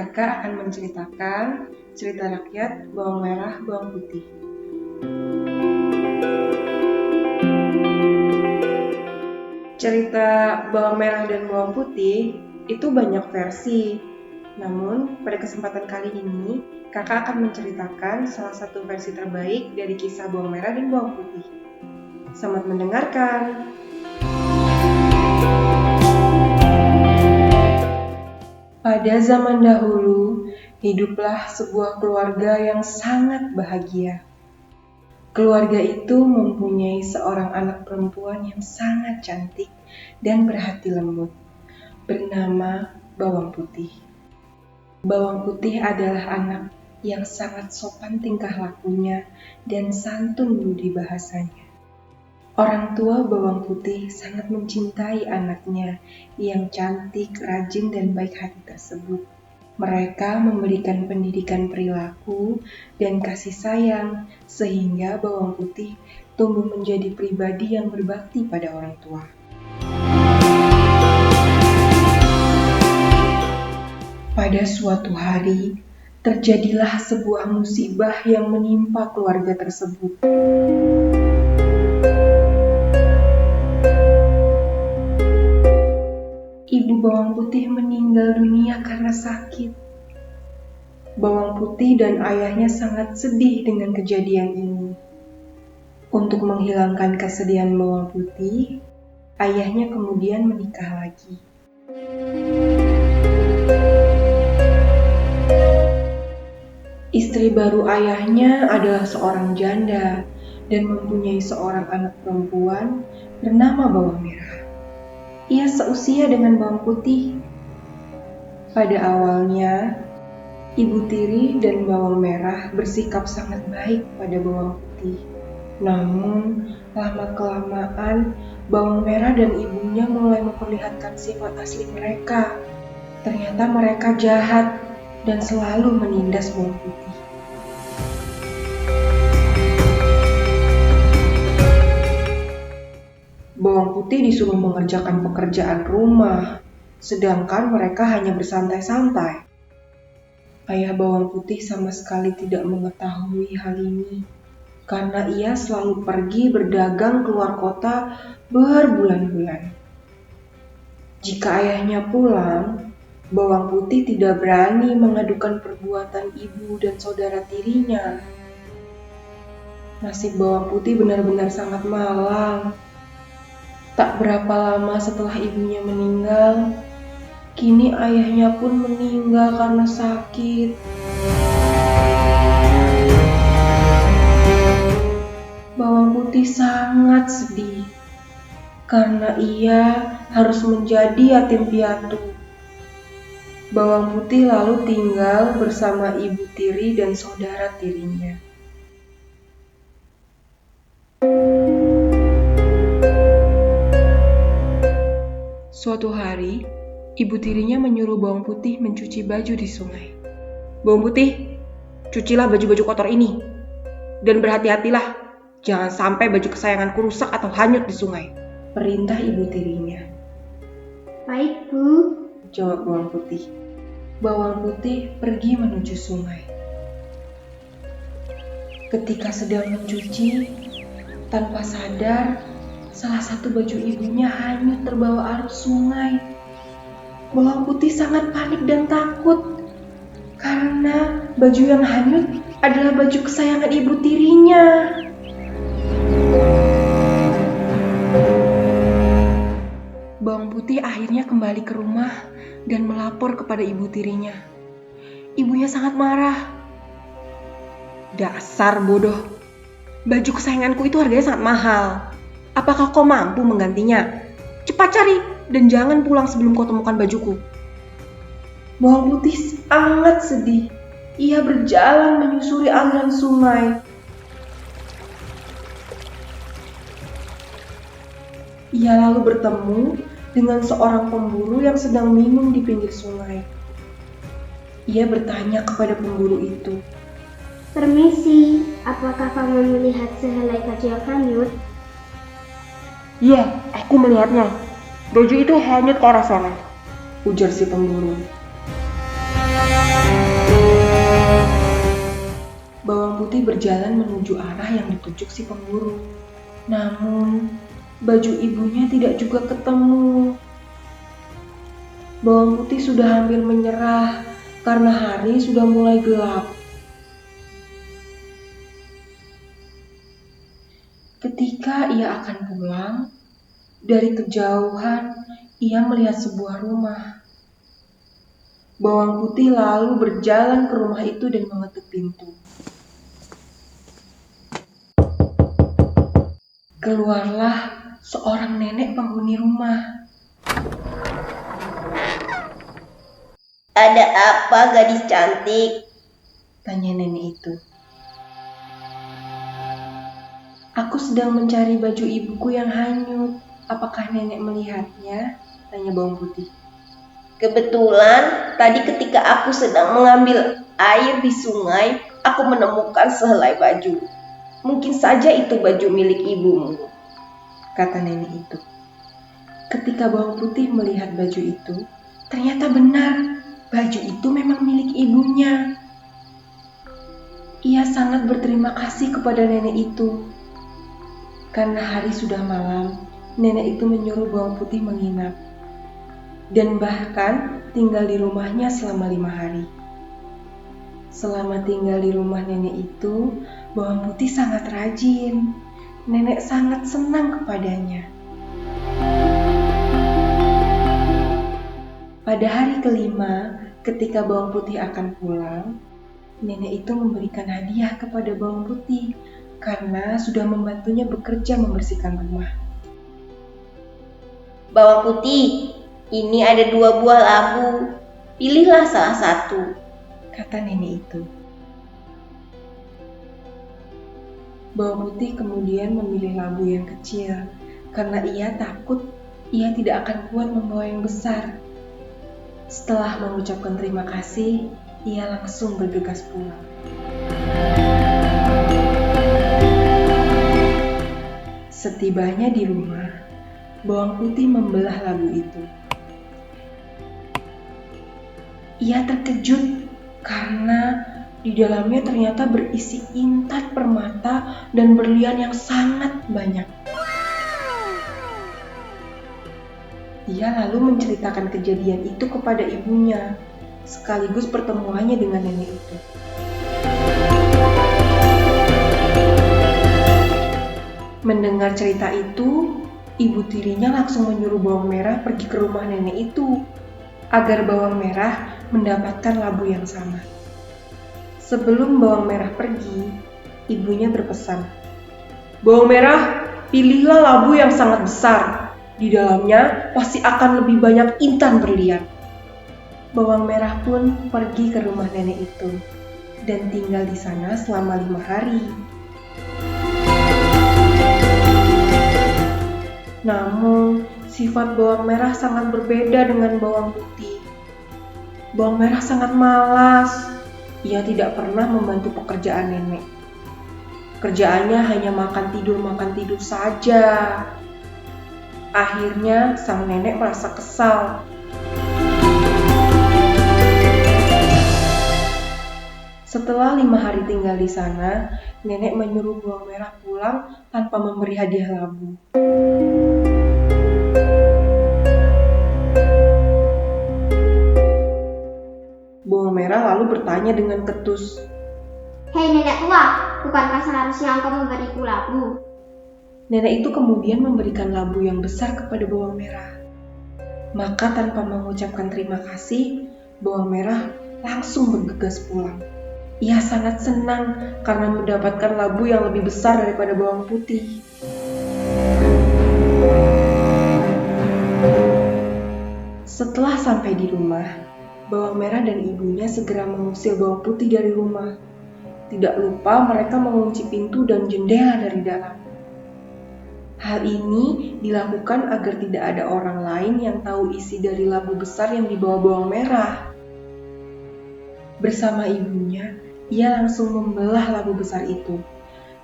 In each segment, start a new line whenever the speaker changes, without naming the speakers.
kakak akan menceritakan cerita rakyat bawang merah, bawang putih. Cerita bawang merah dan bawang putih itu banyak versi. Namun, pada kesempatan kali ini, kakak akan menceritakan salah satu versi terbaik dari kisah bawang merah dan bawang putih. Selamat mendengarkan. Pada zaman dahulu, hiduplah sebuah keluarga yang sangat bahagia. Keluarga itu mempunyai seorang anak perempuan yang sangat cantik dan berhati lembut, bernama Bawang Putih. Bawang Putih adalah anak yang sangat sopan tingkah lakunya dan santun budi bahasanya. Orang tua Bawang Putih sangat mencintai anaknya yang cantik, rajin, dan baik hati tersebut. Mereka memberikan pendidikan perilaku dan kasih sayang sehingga Bawang Putih tumbuh menjadi pribadi yang berbakti pada orang tua. Pada suatu hari, terjadilah sebuah musibah yang menimpa keluarga tersebut. Ibu Bawang Putih meninggal dunia karena sakit. Bawang Putih dan ayahnya sangat sedih dengan kejadian ini. Untuk menghilangkan kesedihan Bawang Putih, ayahnya kemudian menikah lagi. Istri baru ayahnya adalah seorang janda dan mempunyai seorang anak perempuan bernama Bawang Merah. Ia seusia dengan Bawang Putih. Pada awalnya, Ibu Tiri dan Bawang Merah bersikap sangat baik pada Bawang Putih. Namun, lama-kelamaan, Bawang Merah dan ibunya mulai memperlihatkan sifat asli mereka. Ternyata mereka jahat dan selalu menindas Bawang Putih. Bawang Putih disuruh mengerjakan pekerjaan rumah, sedangkan mereka hanya bersantai-santai. Ayah Bawang Putih sama sekali tidak mengetahui hal ini, karena ia selalu pergi berdagang keluar kota berbulan-bulan. Jika ayahnya pulang, Bawang Putih tidak berani mengadukan perbuatan ibu dan saudara tirinya. Nasib Bawang Putih benar-benar sangat malang. Tak berapa lama setelah ibunya meninggal, kini ayahnya pun meninggal karena sakit. Bawang Putih sangat sedih karena ia harus menjadi yatim piatu. Bawang Putih lalu tinggal bersama ibu tiri dan saudara tirinya. Suatu hari, ibu tirinya menyuruh Bawang Putih mencuci baju di sungai. Bawang Putih, cucilah baju-baju kotor ini. Dan berhati-hatilah, jangan sampai baju kesayanganku rusak atau hanyut di sungai. Perintah ibu tirinya.
Baik, Bu,
jawab Bawang Putih. Bawang Putih pergi menuju sungai. Ketika sedang mencuci, tanpa sadar, salah satu baju ibunya hanyut terbawa arus sungai. Bawang Putih sangat panik dan takut karena baju yang hanyut adalah baju kesayangan ibu tirinya. Bawang Putih akhirnya kembali ke rumah dan melapor kepada ibu tirinya. Ibunya sangat marah. Dasar bodoh, baju kesayanganku itu harganya sangat mahal. Apakah kau mampu menggantinya? Cepat cari dan jangan pulang sebelum kau temukan bajuku. Bawang Putih sangat sedih. Ia berjalan menyusuri aliran sungai. Ia lalu bertemu dengan seorang pemburu yang sedang minum di pinggir sungai. Ia bertanya kepada pemburu itu.
Permisi, apakah kamu melihat sehelai baju yang hanyut?
Iya, aku melihatnya. Baju itu hanyut ke arah sana, ujar si pemburu. Putih berjalan menuju arah yang ditunjuk si pemburu. Namun, baju ibunya tidak juga ketemu. Bawang Putih sudah hampir menyerah karena hari sudah mulai gelap. Ketika ia akan pulang, dari kejauhan ia melihat sebuah rumah. Bawang Putih lalu berjalan ke rumah itu dan mengetuk pintu. Keluarlah seorang nenek penghuni rumah.
"Ada apa, gadis cantik?"
Tanya nenek itu. Aku sedang mencari baju ibuku yang hanyut. Apakah nenek melihatnya? Tanya Bawang Putih.
"Kebetulan tadi ketika aku sedang mengambil air di sungai, aku menemukan sehelai baju. Mungkin saja itu baju milik ibumu,"
kata nenek itu. Ketika Bawang Putih melihat baju itu, ternyata benar, baju itu memang milik ibunya. Ia sangat berterima kasih kepada nenek itu. Karena hari sudah malam, nenek itu menyuruh Bawang Putih menginap. Dan bahkan tinggal di rumahnya selama 5 hari. Selama tinggal di rumah nenek itu, Bawang Putih sangat rajin. Nenek sangat senang kepadanya. Pada hari kelima, ketika Bawang Putih akan pulang, nenek itu memberikan hadiah kepada Bawang Putih karena sudah membantunya bekerja membersihkan rumah.
"Bawang Putih, ini ada 2 buah labu. Pilihlah salah satu,"
kata nenek itu. Bawang Putih kemudian memilih labu yang kecil karena ia takut ia tidak akan kuat membawa yang besar. Setelah mengucapkan terima kasih, ia langsung bergegas pulang. Setibanya di rumah, Bawang Putih membelah labu itu. Ia terkejut karena di dalamnya ternyata berisi intan permata dan berlian yang sangat banyak. Ia lalu menceritakan kejadian itu kepada ibunya, sekaligus pertemuannya dengan nenek itu. Mendengar cerita itu, ibu tirinya langsung menyuruh Bawang Merah pergi ke rumah nenek itu, agar Bawang Merah mendapatkan labu yang sama. Sebelum Bawang Merah pergi, ibunya berpesan, "Bawang Merah, pilihlah labu yang sangat besar. Di dalamnya pasti akan lebih banyak intan berlian." Bawang Merah pun pergi ke rumah nenek itu dan tinggal di sana selama 5 hari. Namun, sifat Bawang Merah sangat berbeda dengan Bawang Putih. Bawang Merah sangat malas. Ia tidak pernah membantu pekerjaan nenek. Kerjaannya hanya makan tidur saja. Akhirnya sang nenek merasa kesal. Setelah 5 hari tinggal di sana, nenek menyuruh Bawang Merah pulang tanpa memberi hadiah labu. Bawang Merah lalu bertanya dengan ketus,
"Hei nenek tua, bukankah seharusnya engkau memberiku labu?"
Nenek itu kemudian memberikan labu yang besar kepada Bawang Merah. Maka tanpa mengucapkan terima kasih, Bawang Merah langsung bergegas pulang. Ia sangat senang karena mendapatkan labu yang lebih besar daripada Bawang Putih. Setelah sampai di rumah, Bawang Merah dan ibunya segera mengusir Bawang Putih dari rumah. Tidak lupa mereka mengunci pintu dan jendela dari dalam. Hal ini dilakukan agar tidak ada orang lain yang tahu isi dari labu besar yang dibawa Bawang Merah. Bersama ibunya, ia langsung membelah labu besar itu.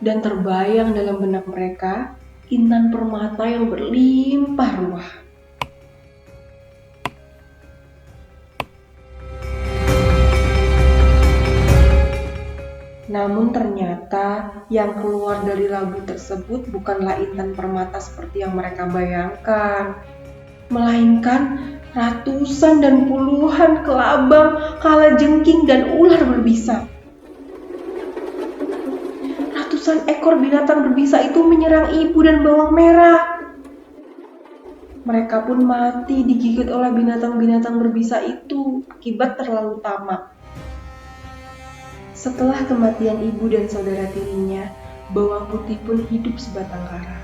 Dan terbayang dalam benak mereka, intan permata yang berlimpah ruah. Namun ternyata yang keluar dari labu tersebut bukanlah intan permata seperti yang mereka bayangkan, melainkan ratusan dan puluhan kelabang, kalajengking, dan ular berbisa. Ratusan ekor binatang berbisa itu menyerang ibu dan bawang merah. Mereka pun mati digigit oleh binatang-binatang berbisa itu akibat terlalu tamak. Setelah kematian ibu dan saudara tirinya, bawang putih pun hidup sebatang kara.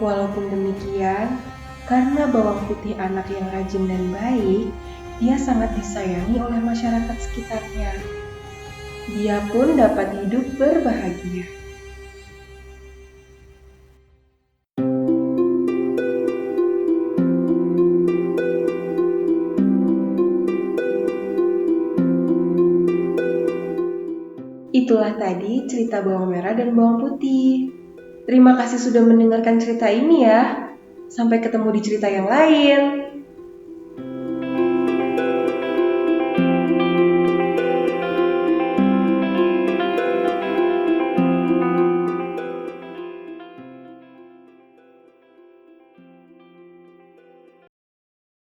Walaupun demikian, karena bawang putih anak yang rajin dan baik, dia sangat disayangi oleh masyarakat sekitarnya. Dia pun dapat hidup berbahagia. Itulah tadi cerita bawang merah dan bawang putih. Terima kasih sudah mendengarkan cerita ini ya. Sampai ketemu di cerita yang lain.